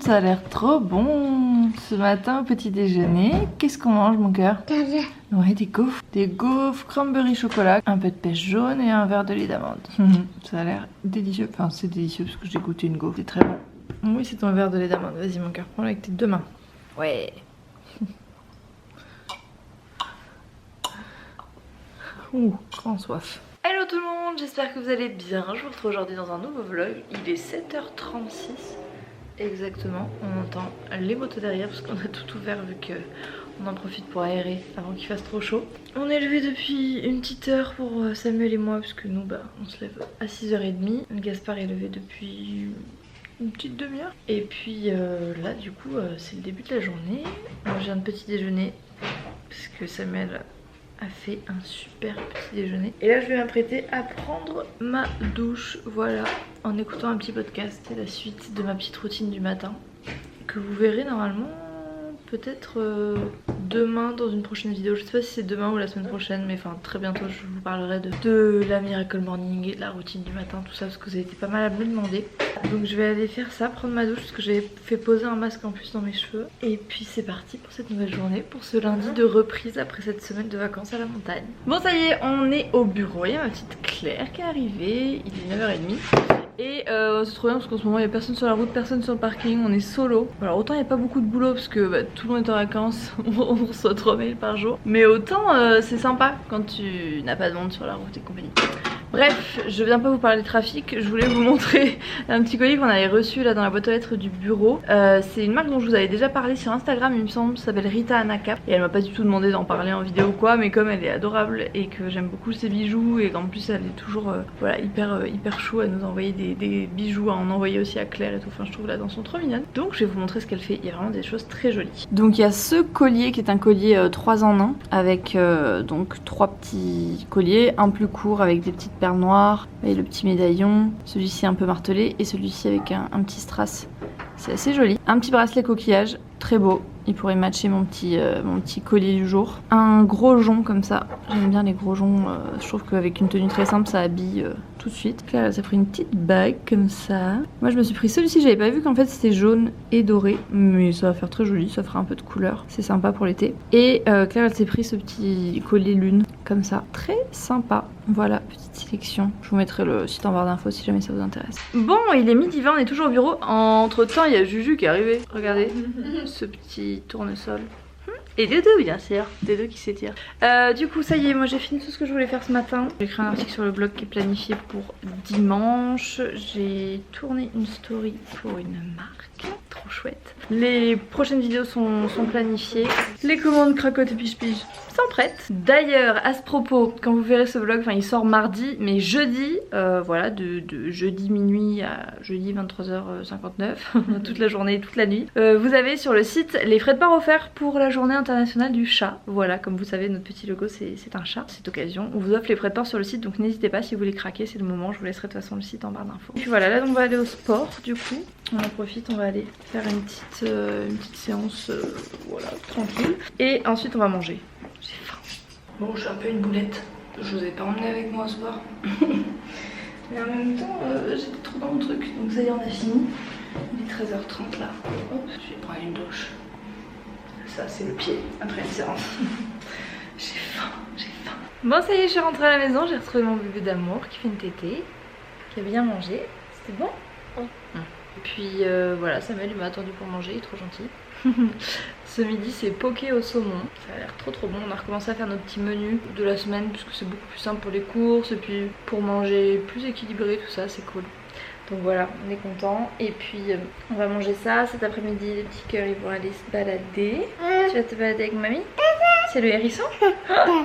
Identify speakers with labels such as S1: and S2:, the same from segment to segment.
S1: Ça a l'air trop bon. Ce matin au petit déjeuner, qu'est-ce qu'on mange mon cœur? Ouais, des gaufres. Des gaufres, cranberry chocolat, un peu de pêche jaune et un verre de lait d'amande. Ça a l'air délicieux. Enfin, c'est délicieux parce que j'ai goûté une gaufre. C'est très bon. Oui, c'est ton verre de lait d'amande. Vas-y mon cœur, prends-le avec tes deux mains. Ouais. Ouh, grand soif. Hello tout le monde, j'espère que vous allez bien. Je vous retrouve aujourd'hui dans un nouveau vlog. Il est 7h36 exactement. On entend les motos derrière parce qu'on a tout ouvert vu qu'on en profite pour aérer avant qu'il fasse trop chaud. On est levé depuis une petite heure pour Samuel et moi parce que nous on se lève à 6h30. Gaspard est levé depuis une petite demi-heure. Et puis là du coup c'est le début de la journée. Moi j'ai un petit déjeuner parce que Samuel a fait un super petit déjeuner. Et là je vais m'apprêter à prendre ma douche, voilà, en écoutant un petit podcast. C'est la suite de ma petite routine du matin que vous verrez normalement peut-être demain dans une prochaine vidéo. Je sais pas si c'est demain ou la semaine prochaine, mais enfin très bientôt je vous parlerai de la Miracle Morning et de la routine du matin, tout ça, parce que vous avez été pas mal à me le demander. Donc je vais aller faire ça, prendre ma douche, parce que j'ai fait poser un masque en plus dans mes cheveux. Et puis c'est parti pour cette nouvelle journée, pour ce lundi de reprise après cette semaine de vacances à la montagne. Bon ça y est, on est au bureau, il y a ma petite Claire qui est arrivée, il est 9h30. Et c'est trop bien parce qu'en ce moment il n'y a personne sur la route, personne sur le parking, on est solo. Alors autant il n'y a pas beaucoup de boulot parce que tout le monde est en vacances, on reçoit 3 mails par jour. Mais autant c'est sympa quand tu n'as pas de monde sur la route et compagnie. Bref, je viens pas vous parler de trafic, je voulais vous montrer un petit colis qu'on avait reçu là dans la boîte aux lettres du bureau. C'est une marque dont je vous avais déjà parlé sur Instagram, il me semble, ça s'appelle Rita Anaka. Et elle m'a pas du tout demandé d'en parler en vidéo ou quoi, mais comme elle est adorable et que j'aime beaucoup ses bijoux et qu'en plus elle est toujours voilà, hyper chou à nous envoyer des bijoux, à en envoyer aussi à Claire et tout, enfin je trouve la danse trop mignonne. Donc je vais vous montrer ce qu'elle fait, il y a vraiment des choses très jolies. Donc il y a ce collier qui est un collier 3 en 1 avec donc 3 petits colliers, un plus court avec des petites perles noires et le petit médaillon, celui-ci un peu martelé et celui-ci avec un petit strass. C'est assez joli. Un petit bracelet coquillage, très beau. Il pourrait matcher mon petit collier du jour. Un gros jonc comme ça. J'aime bien les gros joncs. Je trouve qu'avec une tenue très simple, ça habille tout de suite. Claire, elle s'est pris une petite bague comme ça. Moi, je me suis pris celui-ci. J'avais pas vu qu'en fait c'était jaune et doré. Mais ça va faire très joli. Ça fera un peu de couleur. C'est sympa pour l'été. Et Claire, elle s'est pris ce petit collier lune comme ça. Très sympa. Voilà, petite sélection. Je vous mettrai le site en barre d'infos si jamais ça vous intéresse. Bon, il est midi 20, on est toujours au bureau. Entre temps, il y a Juju qui est arrivé. Regardez, ce petit tournesol. Et Dédé bien sûr, Dédé qui s'étire. Du coup ça y est, moi j'ai fini tout ce que je voulais faire ce matin. J'ai écrit un article sur le blog qui est planifié pour dimanche. J'ai tourné une story pour une marque, trop chouette. Les prochaines vidéos sont planifiées. Les commandes cracottes et pige-pige sont prêtes. D'ailleurs à ce propos, quand vous verrez ce vlog, enfin il sort mardi, mais jeudi, voilà, de jeudi minuit à jeudi 23h59, toute la journée, toute la nuit, vous avez sur le site les frais de port offerts pour la journée internationale du chat. Voilà, comme vous savez, notre petit logo c'est un chat. Cette occasion, on vous offre les frais de port sur le site, donc n'hésitez pas si vous voulez craquer, c'est le moment. Je vous laisserai de toute façon le site en barre d'infos. Puis voilà, là on va aller au sport du coup. On en profite, on va aller faire une petite séance, voilà, tranquille. Et ensuite on va manger. J'ai faim. Bon, je suis un peu une boulette. Je vous ai pas emmené avec moi au sport. Mais en même temps, j'étais trop dans mon truc. Donc ça y est, on a fini. Il est 13h30 là. Hop, je vais prendre une douche. Ça, c'est le pied après une séance. J'ai faim, j'ai faim. Bon, ça y est, je suis rentrée à la maison. J'ai retrouvé mon bébé d'amour qui fait une tétée, qui a bien mangé. C'était bon. Et puis voilà, Samuel il m'a attendu pour manger, il est trop gentil. Ce midi c'est poké au saumon, ça a l'air trop bon. On a recommencé à faire nos petits menus de la semaine puisque c'est beaucoup plus simple pour les courses et puis pour manger plus équilibré, tout ça c'est cool. Donc voilà, on est content. Et puis on va manger ça. Cet après-midi les petits cœurs ils vont aller se balader. Tu vas te balader avec mamie? C'est le hérisson?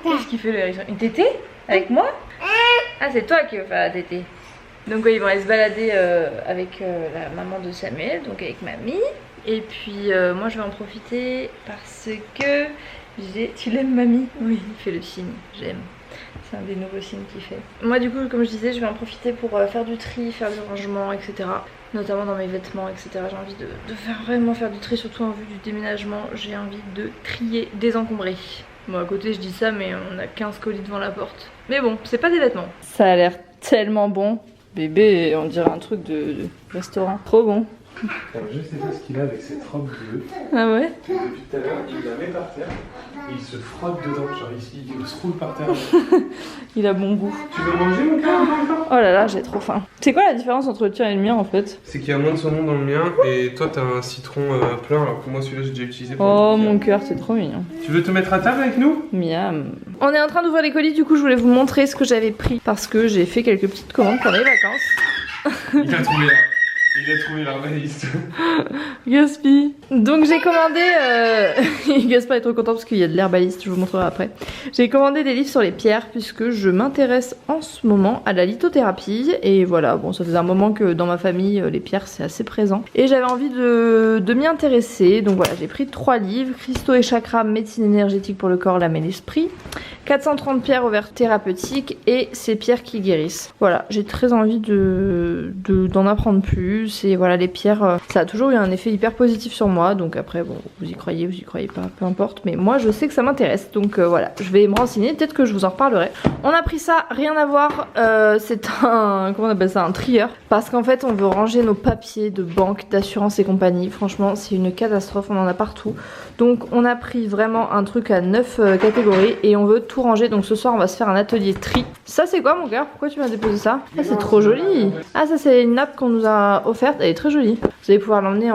S1: Qu'est-ce qu'il fait le hérisson? Une tétée? Avec moi? Ah c'est toi qui vas faire la tétée. Donc ouais, ils vont aller se balader avec la maman de Samuel, donc avec mamie. Et puis moi je vais en profiter parce que tu l'aimes mamie? Oui, il fait le signe, j'aime. C'est un des nouveaux signes qu'il fait. Moi du coup comme je disais, je vais en profiter pour faire du tri, faire du rangement, etc. Notamment dans mes vêtements, etc. J'ai envie de vraiment faire du tri, surtout en vue du déménagement. J'ai envie de trier, désencombrer. Bon à côté je dis ça mais on a 15 colis devant la porte. Mais bon, c'est pas des vêtements. Ça a l'air tellement bon. Bébé, on dirait un truc de restaurant. Trop bon.
S2: Alors, je sais pas ce qu'il a avec cette robe bleue.
S1: Ah ouais?
S2: Depuis tout à l'heure, il la met par terre et il se frotte dedans, genre ici, il se roule par terre.
S1: Il a bon goût.
S2: Tu veux manger mon cœur?
S1: Oh là là, j'ai trop faim. C'est quoi la différence entre le tien et le mien en fait?
S2: C'est qu'il y a moins de saumon dans le mien et toi t'as un citron plein alors que moi celui-là j'ai déjà utilisé pour
S1: Oh mon cœur, c'est trop mignon.
S2: Tu veux te mettre à table avec nous?
S1: Miam. On est en train d'ouvrir les colis, du coup je voulais vous montrer ce que j'avais pris parce que j'ai fait quelques petites commandes pour les vacances.
S2: Il a trouvé la valise.
S1: Gaspi. Donc j'ai commandé... Gaspard est trop content parce qu'il y a de l'herbaliste, je vous montrerai après. J'ai commandé des livres sur les pierres puisque je m'intéresse en ce moment à la lithothérapie. Et voilà, bon ça faisait un moment que dans ma famille les pierres c'est assez présent. Et j'avais envie de m'y intéresser. Donc voilà, j'ai pris 3 livres. Cristaux et chakras, médecine énergétique pour le corps, l'âme et l'esprit. 430 pierres ouvertes thérapeutiques et ces pierres qui guérissent. Voilà, j'ai très envie d'en apprendre plus. Et voilà, les pierres, ça a toujours eu un effet hyper positif sur moi. Donc après, bon, vous y croyez pas, peu importe. Mais moi, je sais que ça m'intéresse. Donc voilà, je vais me renseigner. Peut-être que je vous en reparlerai. On a pris ça, rien à voir. C'est un, comment on appelle ça, un trieur. Parce qu'en fait, on veut ranger nos papiers de banque, d'assurance et compagnie. Franchement, c'est une catastrophe. On en a partout. Donc on a pris vraiment un truc à 9 catégories et on veut tout ranger. Donc ce soir on va se faire un atelier tri. Ça c'est quoi mon cœur? Pourquoi tu m'as déposé ça? Ah c'est trop joli. Ah ça c'est une nappe qu'on nous a offerte, elle est très jolie. Vous allez pouvoir l'emmener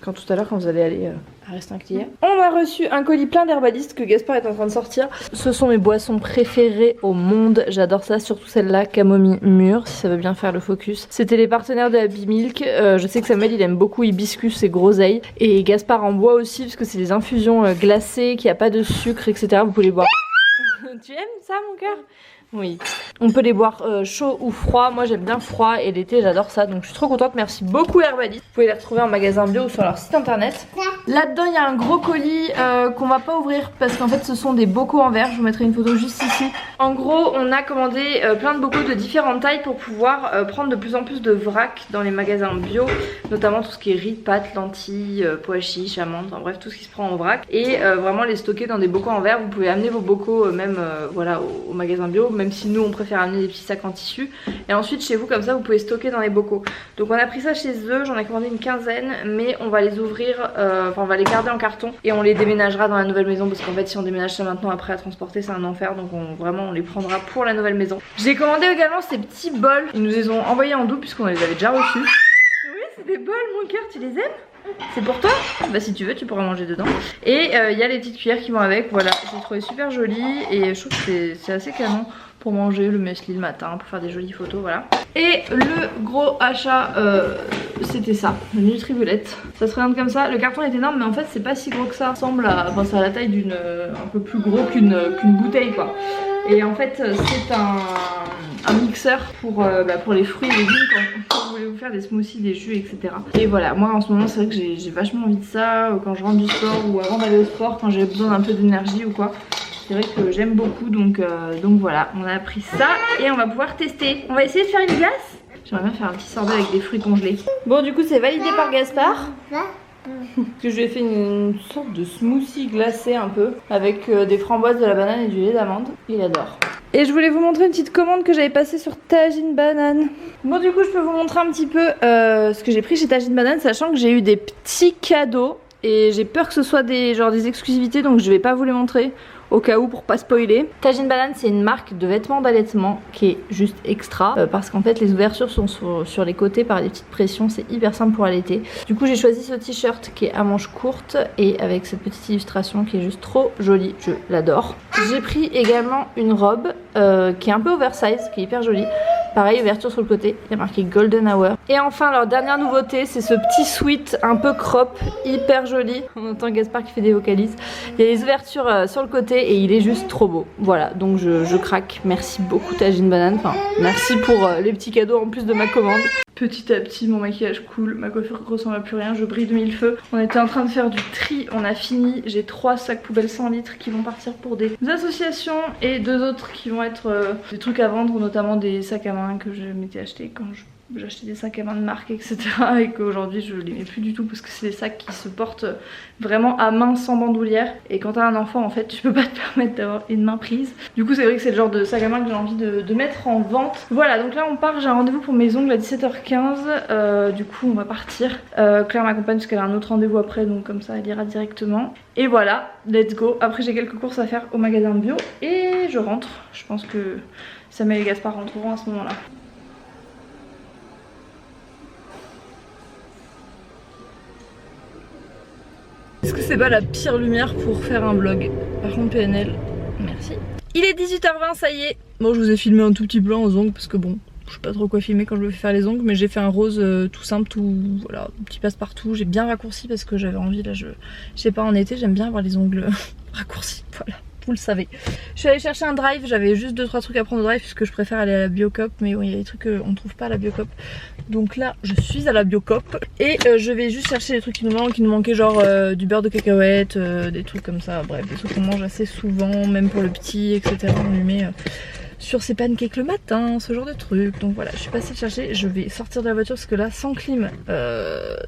S1: quand tout à l'heure quand vous allez aller à Restinclier. On a reçu un colis plein d'herbalistes que Gaspard est en train de sortir. Ce sont mes boissons préférées au monde. J'adore ça, surtout celle-là, camomille mûre, si ça veut bien faire le focus. C'était les partenaires de Happy Milk. Je sais que Samuel il aime beaucoup hibiscus et groseille. Et Gaspard en boit aussi parce que c'est des infusions glacées, qu'il n'y a pas de sucre, etc. Vous pouvez les boire. Tu aimes ça mon cœur? Oui. On peut les boire chaud ou froid. Moi j'aime bien froid et l'été j'adore ça. Donc je suis trop contente. Merci beaucoup Herbaliste. Vous pouvez les retrouver en magasin bio ou sur leur site internet. Là-dedans il y a un gros colis qu'on va pas ouvrir parce qu'en fait ce sont des bocaux en verre. Je vous mettrai une photo juste ici. En gros on a commandé plein de bocaux de différentes tailles pour pouvoir prendre de plus en plus de vrac dans les magasins bio. Notamment tout ce qui est riz, pâtes, lentilles, pois chiches, amandes. Enfin bref tout ce qui se prend en vrac. Et vraiment les stocker dans des bocaux en verre. Vous pouvez amener vos bocaux même voilà, au magasin bio. Même si nous on préfère amener des petits sacs en tissu. Et ensuite chez vous comme ça vous pouvez stocker dans les bocaux. Donc on a pris ça chez eux, j'en ai commandé une quinzaine. Mais on va les ouvrir, enfin on va les garder en carton. Et on les déménagera dans la nouvelle maison. Parce qu'en fait si on déménage ça maintenant après à transporter c'est un enfer. Donc vraiment on les prendra pour la nouvelle maison. J'ai commandé également ces petits bols. Ils nous les ont envoyés en double puisqu'on les avait déjà reçus. Oui c'est des bols mon cœur, tu les aimes? C'est pour toi? Bah si tu veux tu pourras manger dedans. Et il y a les petites cuillères qui vont avec. Voilà, j'ai trouvé super joli. Et je trouve que c'est assez canon pour manger le muesli le matin, pour faire des jolies photos, voilà. Et le gros achat, c'était ça, le Nutribulette. Ça se regarde comme ça, le carton est énorme mais en fait c'est pas si gros que ça. Ça ressemble à, enfin c'est à la taille d'une, un peu plus gros qu'une bouteille quoi. Et en fait c'est un mixeur pour les fruits et légumes quand vous voulez vous faire des smoothies, des jus, etc. Et voilà, moi en ce moment c'est vrai que j'ai vachement envie de ça quand je rentre du sport ou avant d'aller au sport, quand j'ai besoin d'un peu d'énergie ou quoi. C'est vrai que j'aime beaucoup donc voilà, on a pris ça et on va pouvoir tester. On va essayer de faire une glace. J'aimerais bien faire un petit sorbet avec des fruits congelés. Bon du coup c'est validé par Gaspard. Parce que je lui ai fait une sorte de smoothie glacé un peu avec des framboises, de la banane et du lait d'amande. Il adore. Et je voulais vous montrer une petite commande que j'avais passée sur Tajine Banane. Bon du coup je peux vous montrer un petit peu ce que j'ai pris chez Tajine Banane, sachant que j'ai eu des petits cadeaux. Et j'ai peur que ce soit des exclusivités donc je vais pas vous les montrer. Au cas où pour pas spoiler. Tajine Banane c'est une marque de vêtements d'allaitement qui est juste extra parce qu'en fait les ouvertures sont sur les côtés par des petites pressions, c'est hyper simple pour allaiter. Du coup j'ai choisi ce t-shirt qui est à manches courtes et avec cette petite illustration qui est juste trop jolie, je l'adore. J'ai pris également une robe qui est un peu oversize, qui est hyper jolie. Pareil, ouverture sur le côté, il y a marqué Golden Hour. Et enfin, leur dernière nouveauté, c'est ce petit sweat un peu crop, hyper joli. On entend Gaspard qui fait des vocalises. Il y a les ouvertures sur le côté et il est juste trop beau. Voilà, donc je craque. Merci beaucoup Tajine Banane. Enfin, merci pour les petits cadeaux en plus de ma commande. Petit à petit, mon maquillage coule, ma coiffure ressemble à plus rien, je brille de mille feux. On était en train de faire du tri, on a fini. J'ai 3 sacs poubelles 100 litres qui vont partir pour des associations et 2 autres qui vont être des trucs à vendre, notamment des sacs à main que je m'étais acheté quand je j'ai acheté des sacs à main de marque etc. et qu'aujourd'hui je les mets plus du tout parce que c'est des sacs qui se portent vraiment à main sans bandoulière. Et quand t'as un enfant en fait tu peux pas te permettre d'avoir une main prise. Du coup c'est vrai que c'est le genre de sac à main que j'ai envie de mettre en vente. Voilà, donc là on part, j'ai un rendez-vous pour mes ongles à 17h15. Du coup on va partir. Claire m'accompagne parce qu'elle a un autre rendez-vous après, donc comme ça elle ira directement. Et voilà, let's go. Après j'ai quelques courses à faire au magasin bio et je rentre. Je pense que Samuel et Gaspard rentreront à ce moment là. Est-ce que c'est pas la pire lumière pour faire un vlog? Par contre PNL, merci. Il est 18h20, ça y est. Bon, je vous ai filmé un tout petit peu aux ongles parce que bon, je sais pas trop quoi filmer quand je veux faire les ongles, mais j'ai fait un rose tout simple, tout voilà, un petit passe-partout. J'ai bien raccourci parce que j'avais envie là, je sais pas, en été j'aime bien avoir les ongles raccourcis, voilà. Vous le savez. Je suis allée chercher un drive, j'avais juste 2-3 trucs à prendre au drive puisque je préfère aller à la Biocop, mais oui, il y a des trucs qu'on ne trouve pas à la Biocop. Donc là je suis à la Biocop et je vais juste chercher les trucs qui nous manquent. Il nous manquait genre du beurre de cacahuète, des trucs comme ça, bref, des trucs qu'on mange assez souvent, même pour le petit, etc. On lui met sur ses pancakes le matin, ce genre de trucs. Donc voilà, je suis passée le chercher, je vais sortir de la voiture parce que là sans clim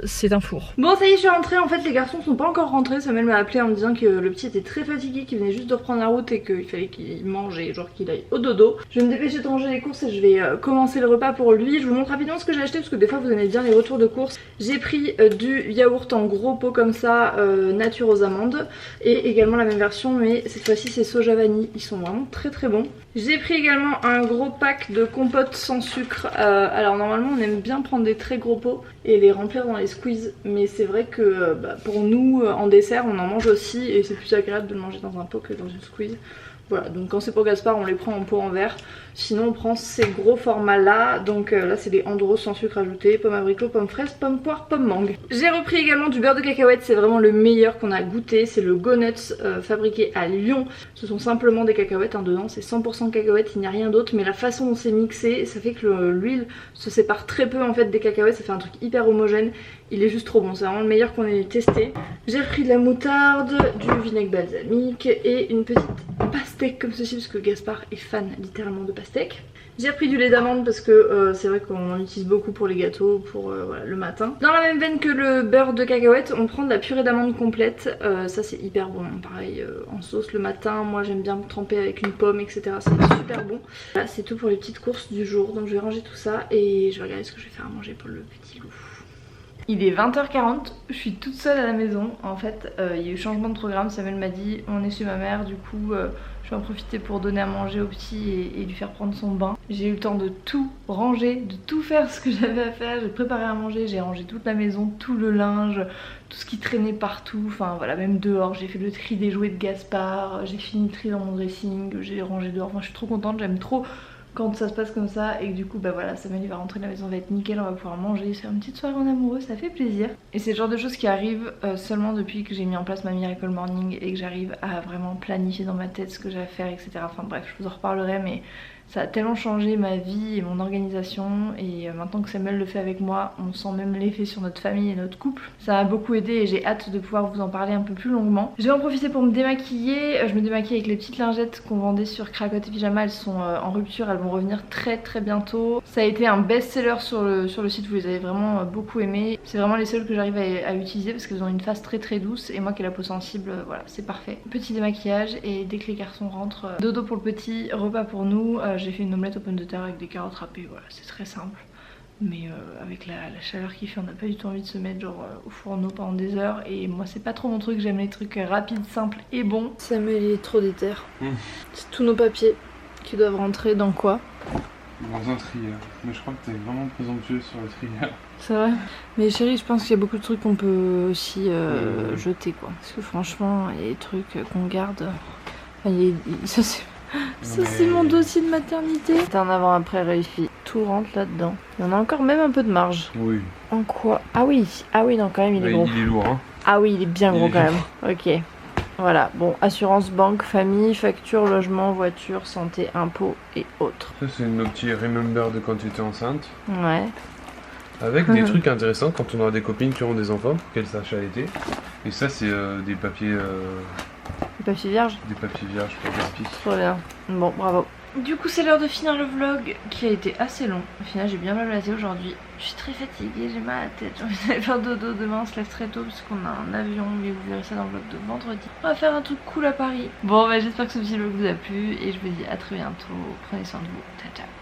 S1: c'est un four. Bon ça y est, je suis rentrée, en fait les garçons sont pas encore rentrés. Samuel m'a appelé en me disant que le petit était très fatigué, qu'il venait juste de reprendre la route et qu'il fallait qu'il mange et genre qu'il aille au dodo. Je vais me dépêcher de ranger les courses et je vais commencer le repas pour lui. Je vous montre rapidement ce que j'ai acheté parce que des fois vous aimez bien les retours de courses. J'ai pris du yaourt en gros pot comme ça, nature aux amandes, et également la même version mais cette fois-ci c'est soja vanille. Ils sont vraiment très très bons. J'ai pris également un gros pack de compotes sans sucre. Alors normalement on aime bien prendre des très gros pots et les remplir dans les squeezes, mais c'est vrai que pour nous en dessert on en mange aussi et c'est plus agréable de le manger dans un pot que dans une squeeze. Voilà, donc quand c'est pour Gaspard on les prend en pot en verre. Sinon on prend ces gros formats là. Donc là c'est des Andros sans sucre ajouté, pomme abricot, pomme fraise, pomme poire, pomme mangue. J'ai repris également du beurre de cacahuète, c'est vraiment le meilleur qu'on a goûté. C'est le Go Nuts fabriqué à Lyon. Ce sont simplement des cacahuètes, hein, dedans c'est 100% cacahuètes, il n'y a rien d'autre. Mais la façon dont c'est mixé, ça fait que l'huile se sépare très peu en fait des cacahuètes. Ça fait un truc hyper homogène. Il est juste trop bon, c'est vraiment le meilleur qu'on ait testé. J'ai pris de la moutarde, du vinaigre balsamique et une petite pastèque comme ceci parce que Gaspard est fan littéralement de pastèque. J'ai pris du lait d'amande parce que c'est vrai qu'on en utilise beaucoup pour les gâteaux, pour voilà, le matin. Dans la même veine que le beurre de cacahuète, on prend de la purée d'amande complète. Ça c'est hyper bon, pareil en sauce le matin. Moi j'aime bien me tremper avec une pomme etc. C'est super bon. Voilà, c'est tout pour les petites courses du jour. Donc je vais ranger tout ça et je vais regarder ce que je vais faire à manger pour le petit loup. Il est 20h40, je suis toute seule à la maison. En fait il y a eu changement de programme, Samuel m'a dit on est chez ma mère, du coup je vais en profiter pour donner à manger au petit et lui faire prendre son bain. J'ai eu le temps de tout ranger, de tout faire ce que j'avais à faire. J'ai préparé à manger, j'ai rangé toute la maison, tout le linge, tout ce qui traînait partout. Enfin voilà, même dehors, j'ai fait le tri des jouets de Gaspard, j'ai fini le tri dans mon dressing, j'ai rangé dehors. Enfin je suis trop contente, j'aime trop quand ça se passe comme ça et que du coup bah voilà, Samuel il va rentrer de la maison, va être nickel, on va pouvoir manger, se faire une petite soirée en amoureux, ça fait plaisir. Et c'est le genre de choses qui arrivent seulement depuis que j'ai mis en place ma Miracle Morning et que j'arrive à vraiment planifier dans ma tête ce que j'ai à faire etc. Enfin bref, je vous en reparlerai mais ça a tellement changé ma vie et mon organisation et maintenant que Samuel le fait avec moi, on sent même l'effet sur notre famille et notre couple. Ça m'a beaucoup aidé et j'ai hâte de pouvoir vous en parler un peu plus longuement. Je vais en profiter pour me démaquiller. Je me démaquille avec les petites lingettes qu'on vendait sur Cracotte et Pyjama. Elles sont en rupture, elles vont revenir très bientôt. Ça a été un best-seller sur le site, vous les avez vraiment beaucoup aimés. C'est vraiment les seules que j'arrive à utiliser parce qu'elles ont une face très douce et moi qui ai la peau sensible, voilà, c'est parfait. Petit démaquillage et dès que les garçons rentrent, dodo pour le petit, repas pour nous. J'ai fait une omelette aux pommes de terre avec des carottes râpées, voilà, c'est très simple. Mais avec la chaleur qu'il fait, on n'a pas du tout envie de se mettre genre au fourneau pendant des heures. Et moi c'est pas trop mon truc, j'aime les trucs rapides, simples et bons. Samuel il est trop déter. C'est tous nos papiers qui doivent rentrer dans quoi?
S2: Dans un trieur. Mais je crois que t'es vraiment présomptueux sur le trieur.
S1: C'est vrai. Mais chérie, je pense qu'il y a beaucoup de trucs qu'on peut aussi jeter quoi. Parce que franchement, il y a des trucs qu'on garde. Enfin, ça c'est... Ça c'est mon dossier de maternité. C'est un avant-après réussi. Tout rentre là-dedans. Il y en a encore même un peu de marge.
S2: Oui.
S1: En quoi? Ah oui non quand même il est gros.
S2: Il est lourd hein.
S1: Ah oui il est bien gros quand même. Ok. Voilà, bon, assurance, banque, famille, facture, logement, voiture, santé, impôts et autres.
S2: Ça c'est nos petits remember de quand tu étais enceinte.
S1: Ouais.
S2: Avec des trucs intéressants quand on aura des copines qui auront des enfants, qu'elles sachent allaiter. Et ça c'est des papiers...
S1: Des papiers vierges?
S2: Des papiers vierges pour Gaspi.
S1: Trop bien. Bon, bravo. Du coup c'est l'heure de finir le vlog qui a été assez long. Au final j'ai bien blablaté aujourd'hui. Je suis très fatiguée, j'ai mal à la tête, j'ai envie d'aller faire dodo. Demain on se lève très tôt parce qu'on a un avion, mais vous verrez ça dans le vlog de vendredi. On va faire un truc cool à Paris. Bon bah j'espère que ce petit vlog vous a plu et je vous dis à très bientôt. Prenez soin de vous, ciao ciao.